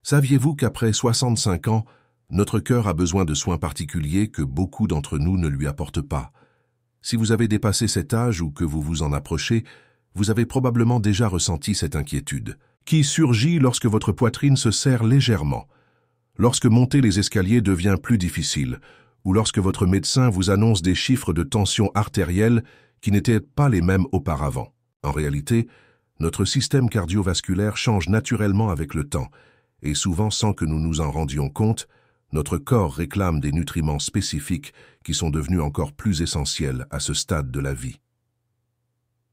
Saviez-vous qu'après 65 ans, notre cœur a besoin de soins particuliers que beaucoup d'entre nous ne lui apportent pas? Si vous avez dépassé cet âge ou que vous vous en approchez, vous avez probablement déjà ressenti cette inquiétude, qui surgit lorsque votre poitrine se serre légèrement, lorsque monter les escaliers devient plus difficile, ou lorsque votre médecin vous annonce des chiffres de tension artérielle qui n'étaient pas les mêmes auparavant. En réalité, notre système cardiovasculaire change naturellement avec le temps, et souvent sans que nous nous en rendions compte, notre corps réclame des nutriments spécifiques qui sont devenus encore plus essentiels à ce stade de la vie.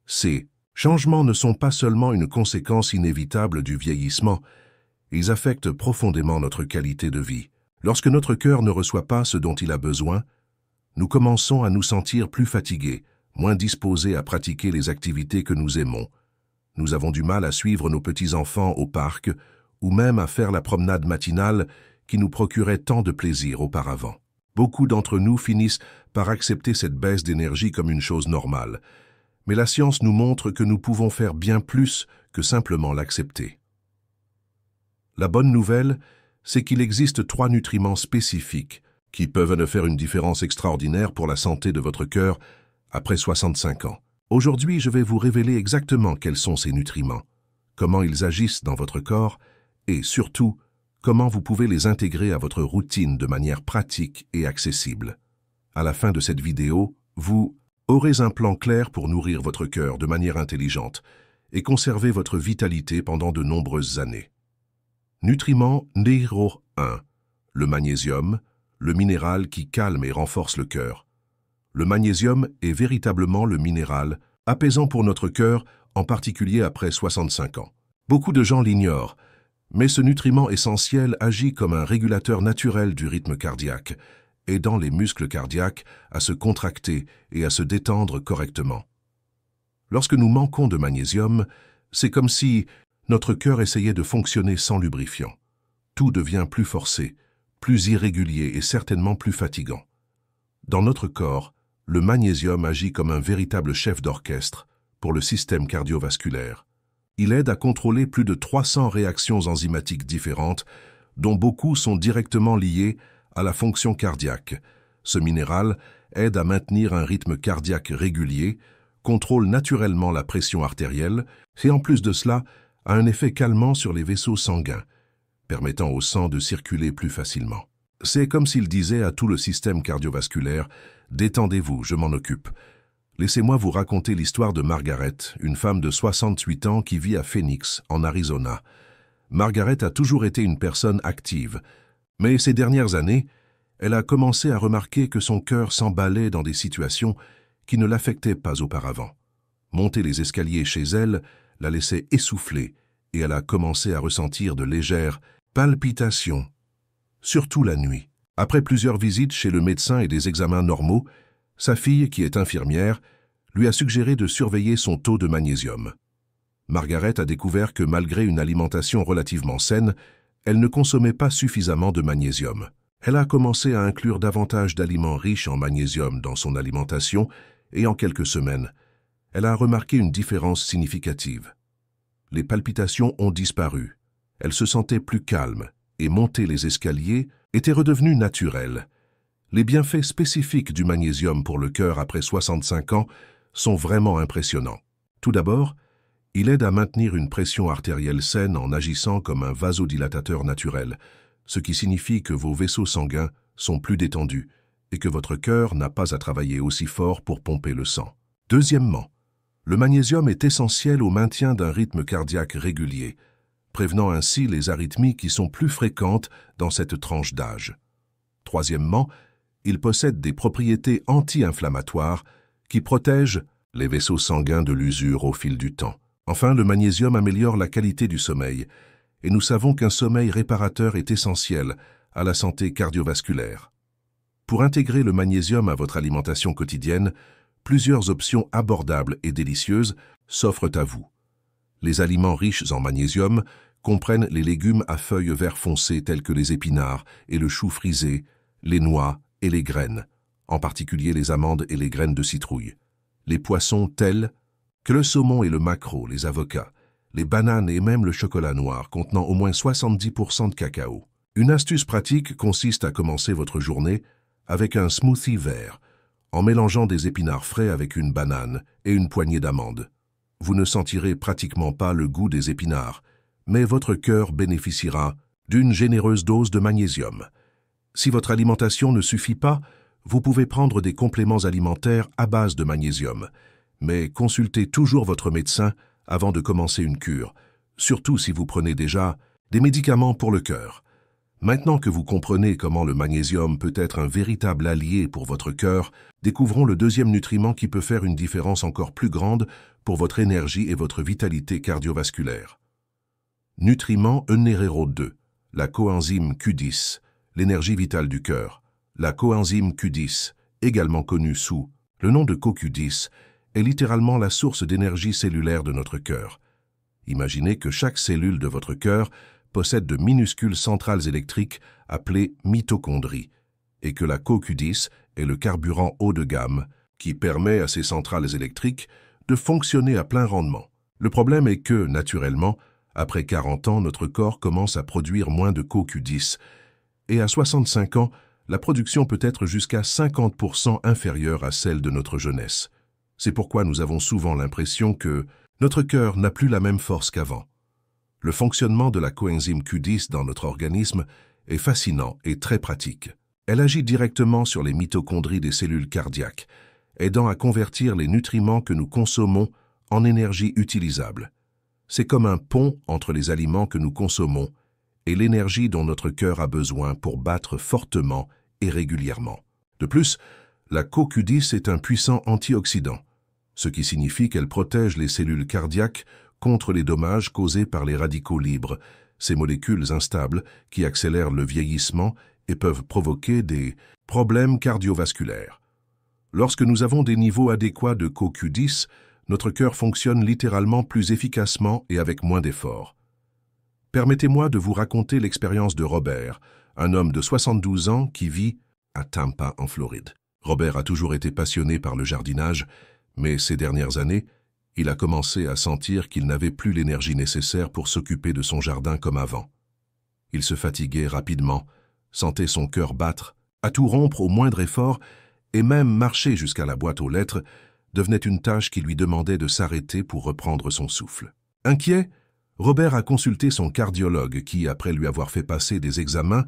Ces changements ne sont pas seulement une conséquence inévitable du vieillissement, ils affectent profondément notre qualité de vie. Lorsque notre cœur ne reçoit pas ce dont il a besoin, nous commençons à nous sentir plus fatigués, moins disposés à pratiquer les activités que nous aimons. Nous avons du mal à suivre nos petits-enfants au parc ou même à faire la promenade matinale qui nous procurait tant de plaisir auparavant. Beaucoup d'entre nous finissent par accepter cette baisse d'énergie comme une chose normale, mais la science nous montre que nous pouvons faire bien plus que simplement l'accepter. La bonne nouvelle, c'est qu'il existe 3 nutriments spécifiques qui peuvent faire une différence extraordinaire pour la santé de votre cœur après 65 ans. Aujourd'hui, je vais vous révéler exactement quels sont ces nutriments, comment ils agissent dans votre corps et surtout, comment vous pouvez les intégrer à votre routine de manière pratique et accessible. À la fin de cette vidéo, vous aurez un plan clair pour nourrir votre cœur de manière intelligente et conserver votre vitalité pendant de nombreuses années. Nutriment numéro 1. Le magnésium, le minéral qui calme et renforce le cœur. Le magnésium est véritablement le minéral apaisant pour notre cœur, en particulier après 65 ans. Beaucoup de gens l'ignorent, mais ce nutriment essentiel agit comme un régulateur naturel du rythme cardiaque, aidant les muscles cardiaques à se contracter et à se détendre correctement. Lorsque nous manquons de magnésium, c'est comme si notre cœur essayait de fonctionner sans lubrifiant. Tout devient plus forcé, plus irrégulier et certainement plus fatigant. Dans notre corps, le magnésium agit comme un véritable chef d'orchestre pour le système cardiovasculaire. Il aide à contrôler plus de 300 réactions enzymatiques différentes, dont beaucoup sont directement liées à la fonction cardiaque. Ce minéral aide à maintenir un rythme cardiaque régulier, contrôle naturellement la pression artérielle et en plus de cela, a un effet calmant sur les vaisseaux sanguins, permettant au sang de circuler plus facilement. C'est comme s'il disait à tout le système cardiovasculaire « Détendez-vous, je m'en occupe ». Laissez-moi vous raconter l'histoire de Margaret, une femme de 68 ans qui vit à Phoenix, en Arizona. Margaret a toujours été une personne active, mais ces dernières années, elle a commencé à remarquer que son cœur s'emballait dans des situations qui ne l'affectaient pas auparavant. Monter les escaliers chez elle la laissait essoufflée et elle a commencé à ressentir de légères palpitations, surtout la nuit. Après plusieurs visites chez le médecin et des examens normaux, sa fille, qui est infirmière, lui a suggéré de surveiller son taux de magnésium. Margaret a découvert que malgré une alimentation relativement saine, elle ne consommait pas suffisamment de magnésium. Elle a commencé à inclure davantage d'aliments riches en magnésium dans son alimentation et en quelques semaines, elle a remarqué une différence significative. Les palpitations ont disparu. Elle se sentait plus calme et monter les escaliers était redevenu naturel. Les bienfaits spécifiques du magnésium pour le cœur après 65 ans sont vraiment impressionnants. Tout d'abord, il aide à maintenir une pression artérielle saine en agissant comme un vasodilatateur naturel, ce qui signifie que vos vaisseaux sanguins sont plus détendus et que votre cœur n'a pas à travailler aussi fort pour pomper le sang. Deuxièmement, le magnésium est essentiel au maintien d'un rythme cardiaque régulier, prévenant ainsi les arythmies qui sont plus fréquentes dans cette tranche d'âge. Troisièmement, il possède des propriétés anti-inflammatoires qui protègent les vaisseaux sanguins de l'usure au fil du temps. Enfin, le magnésium améliore la qualité du sommeil, et nous savons qu'un sommeil réparateur est essentiel à la santé cardiovasculaire. Pour intégrer le magnésium à votre alimentation quotidienne, plusieurs options abordables et délicieuses s'offrent à vous. Les aliments riches en magnésium comprennent les légumes à feuilles vert foncé tels que les épinards et le chou frisé, les noix et les graines, en particulier les amandes et les graines de citrouille, les poissons tels que le saumon et le maquereau, les avocats, les bananes et même le chocolat noir contenant au moins 70% de cacao. Une astuce pratique consiste à commencer votre journée avec un smoothie vert, en mélangeant des épinards frais avec une banane et une poignée d'amandes. Vous ne sentirez pratiquement pas le goût des épinards, mais votre cœur bénéficiera d'une généreuse dose de magnésium. Si votre alimentation ne suffit pas, vous pouvez prendre des compléments alimentaires à base de magnésium, mais consultez toujours votre médecin avant de commencer une cure, surtout si vous prenez déjà des médicaments pour le cœur. Maintenant que vous comprenez comment le magnésium peut être un véritable allié pour votre cœur, découvrons le deuxième nutriment qui peut faire une différence encore plus grande pour votre énergie et votre vitalité cardiovasculaire. Nutriment Enéréro 2, la coenzyme Q10, l'énergie vitale du cœur. La coenzyme Q10, également connue sous le nom de CoQ10, est littéralement la source d'énergie cellulaire de notre cœur. Imaginez que chaque cellule de votre cœur possède de minuscules centrales électriques appelées mitochondries, et que la CoQ10 est le carburant haut de gamme qui permet à ces centrales électriques de fonctionner à plein rendement. Le problème est que, naturellement, après 40 ans, notre corps commence à produire moins de CoQ10, et à 65 ans, la production peut être jusqu'à 50% inférieure à celle de notre jeunesse. C'est pourquoi nous avons souvent l'impression que notre cœur n'a plus la même force qu'avant. Le fonctionnement de la coenzyme Q10 dans notre organisme est fascinant et très pratique. Elle agit directement sur les mitochondries des cellules cardiaques, aidant à convertir les nutriments que nous consommons en énergie utilisable. C'est comme un pont entre les aliments que nous consommons et l'énergie dont notre cœur a besoin pour battre fortement et régulièrement. De plus, la CoQ10 est un puissant antioxydant, ce qui signifie qu'elle protège les cellules cardiaques contre les dommages causés par les radicaux libres, ces molécules instables qui accélèrent le vieillissement et peuvent provoquer des problèmes cardiovasculaires. Lorsque nous avons des niveaux adéquats de CoQ10, notre cœur fonctionne littéralement plus efficacement et avec moins d'efforts. Permettez-moi de vous raconter l'expérience de Robert, un homme de 72 ans qui vit à Tampa, en Floride. Robert a toujours été passionné par le jardinage, mais ces dernières années, il a commencé à sentir qu'il n'avait plus l'énergie nécessaire pour s'occuper de son jardin comme avant. Il se fatiguait rapidement, sentait son cœur battre, à tout rompre au moindre effort, et même marcher jusqu'à la boîte aux lettres devenait une tâche qui lui demandait de s'arrêter pour reprendre son souffle. Inquiet, Robert a consulté son cardiologue qui, après lui avoir fait passer des examens,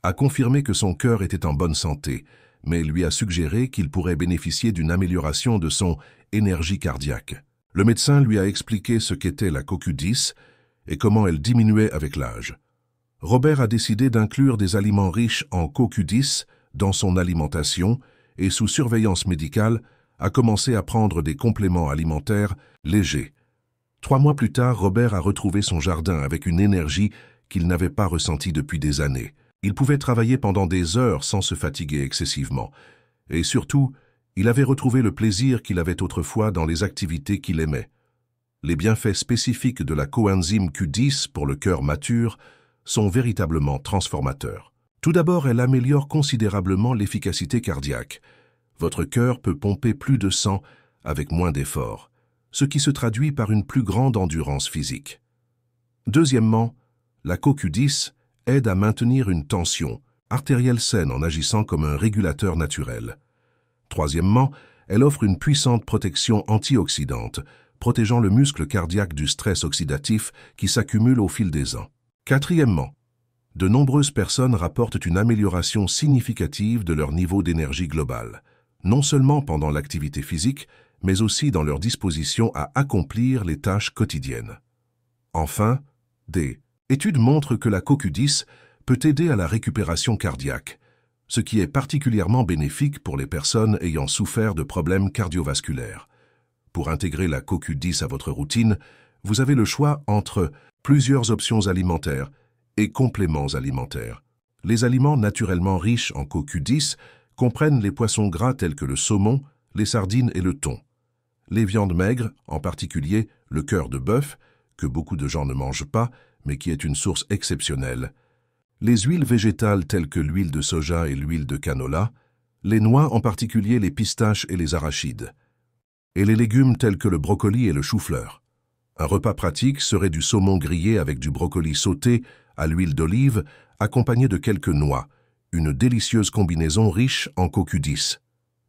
a confirmé que son cœur était en bonne santé, mais lui a suggéré qu'il pourrait bénéficier d'une amélioration de son énergie cardiaque. Le médecin lui a expliqué ce qu'était la CoQ10 et comment elle diminuait avec l'âge. Robert a décidé d'inclure des aliments riches en CoQ10 dans son alimentation et, sous surveillance médicale, a commencé à prendre des compléments alimentaires légers. 3 mois plus tard, Robert a retrouvé son jardin avec une énergie qu'il n'avait pas ressentie depuis des années. Il pouvait travailler pendant des heures sans se fatiguer excessivement. Et surtout, il avait retrouvé le plaisir qu'il avait autrefois dans les activités qu'il aimait. Les bienfaits spécifiques de la coenzyme Q10 pour le cœur mature sont véritablement transformateurs. Tout d'abord, elle améliore considérablement l'efficacité cardiaque. Votre cœur peut pomper plus de sang avec moins d'efforts, ce qui se traduit par une plus grande endurance physique. Deuxièmement, la CoQ10 aide à maintenir une tension artérielle saine en agissant comme un régulateur naturel. Troisièmement, elle offre une puissante protection antioxydante, protégeant le muscle cardiaque du stress oxydatif qui s'accumule au fil des ans. Quatrièmement, de nombreuses personnes rapportent une amélioration significative de leur niveau d'énergie globale, non seulement pendant l'activité physique, mais aussi dans leur disposition à accomplir les tâches quotidiennes. Enfin, des études montrent que la CoQ10 peut aider à la récupération cardiaque, ce qui est particulièrement bénéfique pour les personnes ayant souffert de problèmes cardiovasculaires. Pour intégrer la CoQ10 à votre routine, vous avez le choix entre plusieurs options alimentaires et compléments alimentaires. Les aliments naturellement riches en CoQ10 comprennent les poissons gras tels que le saumon, les sardines et le thon. Les viandes maigres, en particulier le cœur de bœuf, que beaucoup de gens ne mangent pas, mais qui est une source exceptionnelle. Les huiles végétales telles que l'huile de soja et l'huile de canola, les noix en particulier les pistaches et les arachides, et les légumes tels que le brocoli et le chou-fleur. Un repas pratique serait du saumon grillé avec du brocoli sauté à l'huile d'olive, accompagné de quelques noix, une délicieuse combinaison riche en CoQ10.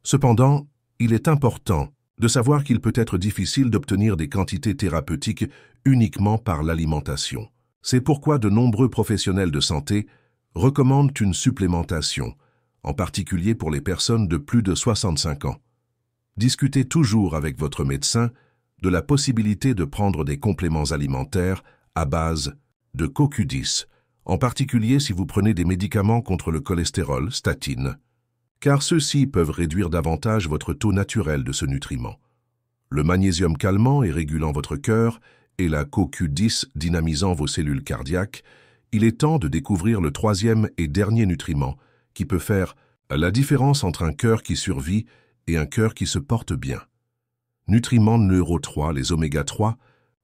Cependant, il est important de savoir qu'il peut être difficile d'obtenir des quantités thérapeutiques uniquement par l'alimentation. C'est pourquoi de nombreux professionnels de santé recommandent une supplémentation, en particulier pour les personnes de plus de 65 ans. Discutez toujours avec votre médecin de la possibilité de prendre des compléments alimentaires à base de CoQ10, en particulier si vous prenez des médicaments contre le cholestérol, statine, car ceux-ci peuvent réduire davantage votre taux naturel de ce nutriment. Le magnésium calmant et régulant votre cœur et la CoQ10 dynamisant vos cellules cardiaques, il est temps de découvrir le troisième et dernier nutriment qui peut faire la différence entre un cœur qui survit et un cœur qui se porte bien. Nutriments neuro 3, les oméga 3,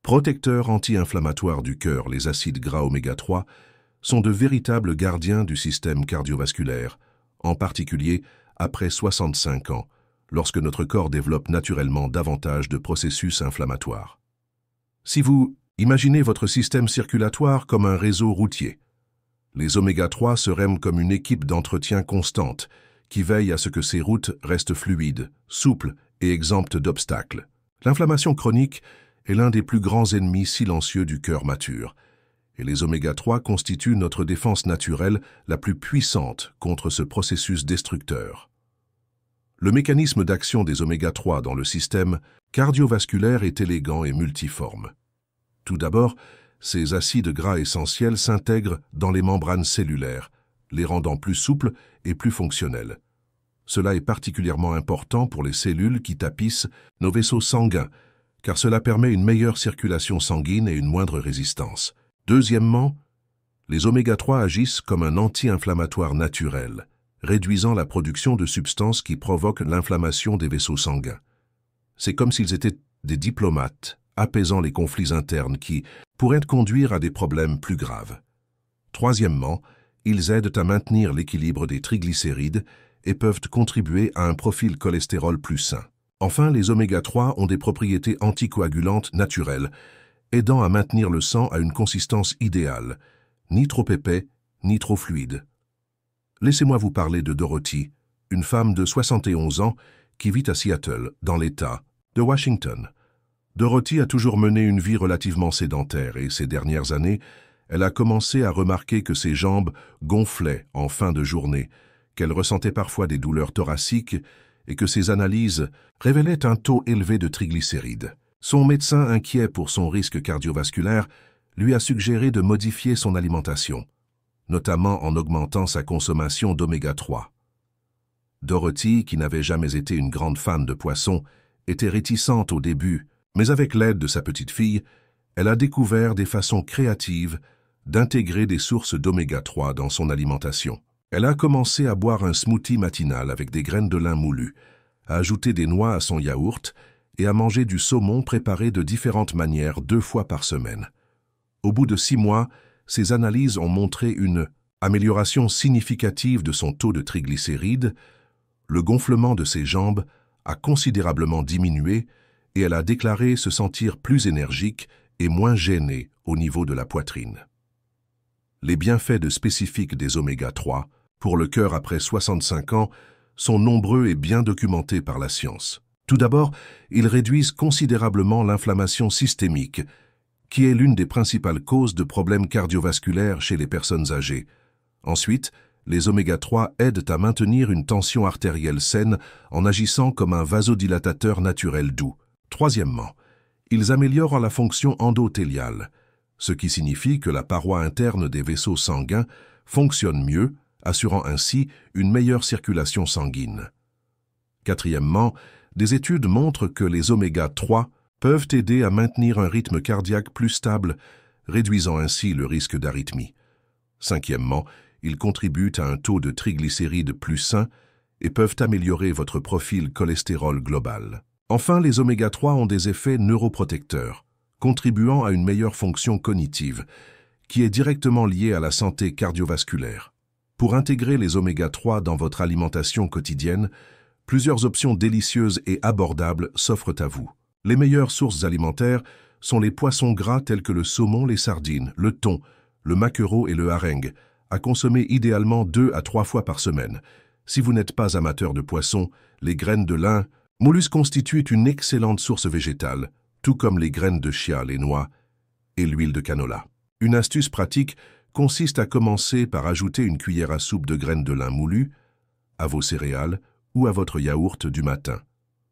protecteurs anti-inflammatoires du cœur, les acides gras oméga 3, sont de véritables gardiens du système cardiovasculaire, en particulier après 65 ans, lorsque notre corps développe naturellement davantage de processus inflammatoires. Si vous imaginez votre système circulatoire comme un réseau routier, les oméga 3 seraient comme une équipe d'entretien constante qui veille à ce que ces routes restent fluides, souples et exemptes d'obstacles. L'inflammation chronique est l'un des plus grands ennemis silencieux du cœur mature, et les oméga 3 constituent notre défense naturelle la plus puissante contre ce processus destructeur. Le mécanisme d'action des oméga 3 dans le système cardiovasculaire est élégant et multiforme. Tout d'abord, ces acides gras essentiels s'intègrent dans les membranes cellulaires, les rendant plus souples et plus fonctionnels. Cela est particulièrement important pour les cellules qui tapissent nos vaisseaux sanguins, car cela permet une meilleure circulation sanguine et une moindre résistance. Deuxièmement, les oméga 3 agissent comme un anti-inflammatoire naturel, réduisant la production de substances qui provoquent l'inflammation des vaisseaux sanguins. C'est comme s'ils étaient des diplomates, apaisant les conflits internes qui pourraient conduire à des problèmes plus graves. Troisièmement, ils aident à maintenir l'équilibre des triglycérides et peuvent contribuer à un profil cholestérol plus sain. Enfin, les oméga 3 ont des propriétés anticoagulantes naturelles, aidant à maintenir le sang à une consistance idéale, ni trop épais, ni trop fluide. Laissez-moi vous parler de Dorothy, une femme de 71 ans qui vit à Seattle, dans l'État de Washington. Dorothy a toujours mené une vie relativement sédentaire et ces dernières années, elle a commencé à remarquer que ses jambes gonflaient en fin de journée, qu'elle ressentait parfois des douleurs thoraciques et que ses analyses révélaient un taux élevé de triglycérides. Son médecin, inquiet pour son risque cardiovasculaire, lui a suggéré de modifier son alimentation, notamment en augmentant sa consommation d'oméga 3. Dorothy, qui n'avait jamais été une grande fan de poissons, était réticente au début, mais avec l'aide de sa petite fille, elle a découvert des façons créatives d'intégrer des sources d'oméga 3 dans son alimentation. Elle a commencé à boire un smoothie matinal avec des graines de lin moulues, à ajouter des noix à son yaourt et à manger du saumon préparé de différentes manières 2 fois par semaine. Au bout de 6 mois, ses analyses ont montré une amélioration significative de son taux de triglycérides, le gonflement de ses jambes a considérablement diminué et elle a déclaré se sentir plus énergique et moins gênée au niveau de la poitrine. Les bienfaits spécifiques des oméga 3 pour le cœur après 65 ans sont nombreux et bien documentés par la science. Tout d'abord, ils réduisent considérablement l'inflammation systémique, qui est l'une des principales causes de problèmes cardiovasculaires chez les personnes âgées. Ensuite, les oméga 3 aident à maintenir une tension artérielle saine en agissant comme un vasodilatateur naturel doux. Troisièmement, ils améliorent la fonction endothéliale, ce qui signifie que la paroi interne des vaisseaux sanguins fonctionne mieux, assurant ainsi une meilleure circulation sanguine. Quatrièmement, des études montrent que les oméga 3 peuvent aider à maintenir un rythme cardiaque plus stable, réduisant ainsi le risque d'arythmie. Cinquièmement, ils contribuent à un taux de triglycérides plus sain et peuvent améliorer votre profil cholestérol global. Enfin, les oméga 3 ont des effets neuroprotecteurs, contribuant à une meilleure fonction cognitive, qui est directement liée à la santé cardiovasculaire. Pour intégrer les oméga 3 dans votre alimentation quotidienne, plusieurs options délicieuses et abordables s'offrent à vous. Les meilleures sources alimentaires sont les poissons gras tels que le saumon, les sardines, le thon, le maquereau et le harengue, à consommer idéalement 2 à 3 fois par semaine. Si vous n'êtes pas amateur de poissons, les graines de lin, mollus constituent une excellente source végétale, tout comme les graines de chia, les noix et l'huile de canola. Une astuce pratique consiste à commencer par ajouter une cuillère à soupe de graines de lin moulues à vos céréales ou à votre yaourt du matin.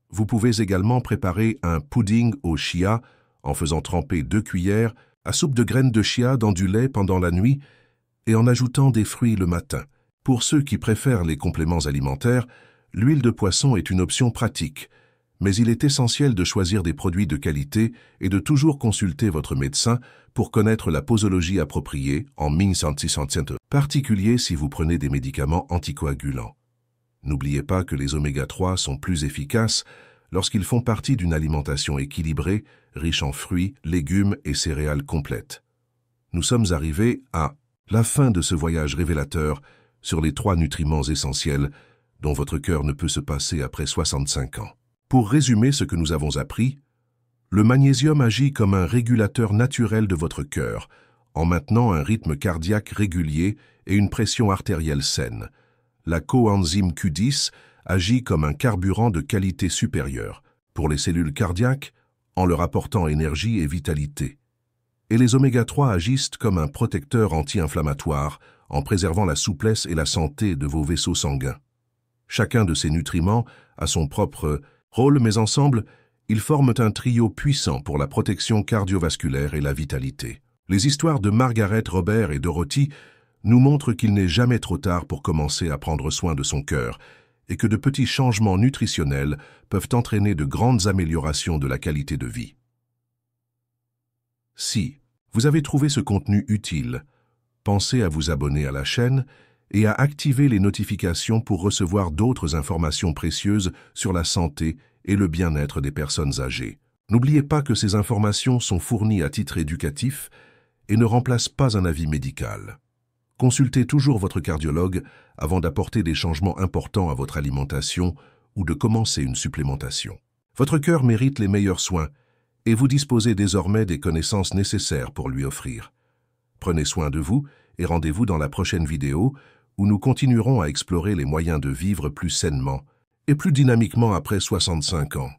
Vous pouvez également préparer un pudding au chia en faisant tremper 2 cuillères à soupe de graines de chia dans du lait pendant la nuit et en ajoutant des fruits le matin. Pour ceux qui préfèrent les compléments alimentaires, l'huile de poisson est une option pratique, mais il est essentiel de choisir des produits de qualité et de toujours consulter votre médecin pour connaître la posologie appropriée en particulier si vous prenez des médicaments anticoagulants. N'oubliez pas que les oméga-3 sont plus efficaces lorsqu'ils font partie d'une alimentation équilibrée, riche en fruits, légumes et céréales complètes. Nous sommes arrivés à la fin de ce voyage révélateur sur les 3 nutriments essentiels dont votre cœur ne peut se passer après 65 ans. Pour résumer ce que nous avons appris, le magnésium agit comme un régulateur naturel de votre cœur, en maintenant un rythme cardiaque régulier et une pression artérielle saine. La coenzyme Q10 agit comme un carburant de qualité supérieure pour les cellules cardiaques en leur apportant énergie et vitalité. Et les oméga-3 agissent comme un protecteur anti-inflammatoire en préservant la souplesse et la santé de vos vaisseaux sanguins. Chacun de ces nutriments a son propre rôle, mais ensemble, ils forment un trio puissant pour la protection cardiovasculaire et la vitalité. Les histoires de Margaret, Robert et Dorothy nous montrent qu'il n'est jamais trop tard pour commencer à prendre soin de son cœur et que de petits changements nutritionnels peuvent entraîner de grandes améliorations de la qualité de vie. Si vous avez trouvé ce contenu utile, pensez à vous abonner à la chaîne et à activer les notifications pour recevoir d'autres informations précieuses sur la santé et le bien-être des personnes âgées. N'oubliez pas que ces informations sont fournies à titre éducatif et ne remplacent pas un avis médical. Consultez toujours votre cardiologue avant d'apporter des changements importants à votre alimentation ou de commencer une supplémentation. Votre cœur mérite les meilleurs soins et vous disposez désormais des connaissances nécessaires pour lui offrir. Prenez soin de vous et rendez-vous dans la prochaine vidéo où nous continuerons à explorer les moyens de vivre plus sainement et plus dynamiquement après 65 ans.